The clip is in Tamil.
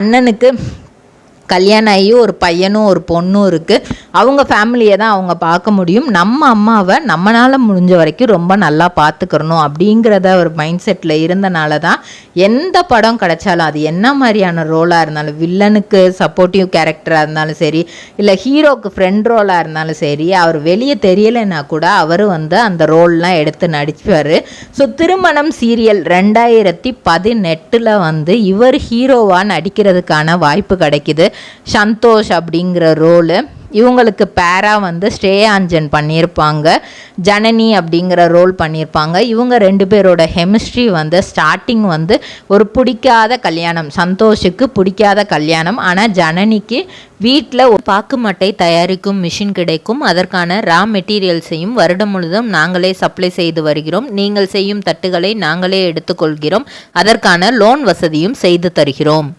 அண்ணனுக்கு கல்யாணம் ஆகி ஒரு பையனும் ஒரு பொண்ணும் இருக்குது. அவங்க ஃபேமிலியை தான் அவங்க பார்க்க முடியும். நம்ம அம்மாவை நம்மளால் முடிஞ்ச வரைக்கும் ரொம்ப நல்லா பார்த்துக்கிறணும் அப்படிங்கிறத ஒரு மைண்ட் செட்டில் இருந்தனால தான் எந்த படம் கிடைச்சாலும் அது என்ன மாதிரியான ரோலாக இருந்தாலும், வில்லனுக்கு சப்போர்ட்டிவ் கேரக்டராக இருந்தாலும் சரி, இல்லை ஹீரோக்கு ஃப்ரெண்ட் ரோலாக இருந்தாலும் சரி, அவர் வெளியே தெரியலைன்னா கூட அவர் அந்த ரோல்லாம் எடுத்து நடிப்பார். ஸோ திருமணம் சீரியல் 2018 இவர் ஹீரோவாக நடிக்கிறதுக்கான வாய்ப்பு கிடைக்கிது. சந்தோஷ் அப்படிங்கிற ரோலு. இவங்களுக்கு பேரா ஸ்ரேயாஞ்சன் பண்ணியிருப்பாங்க, ஜனனி அப்படிங்கிற ரோல் பண்ணியிருப்பாங்க. இவங்க 2 பேரோட கெமிஸ்ட்ரி ஸ்டார்டிங் ஒரு பிடிக்காத கல்யாணம், சந்தோஷுக்கு பிடிக்காத கல்யாணம். ஆனால் ஜனனிக்கு வீட்டில் பாக்குமட்டை தயாரிக்கும் மிஷின் கிடைக்கும். அதற்கான ரா மெட்டீரியல்ஸையும் வருடம் முழுதும் நாங்களே சப்ளை செய்து வருகிறோம். நீங்கள் செய்யும் தட்டுகளை நாங்களே எடுத்துக்கொள்கிறோம். அதற்கான லோன் வசதியும் செய்து தருகிறோம்.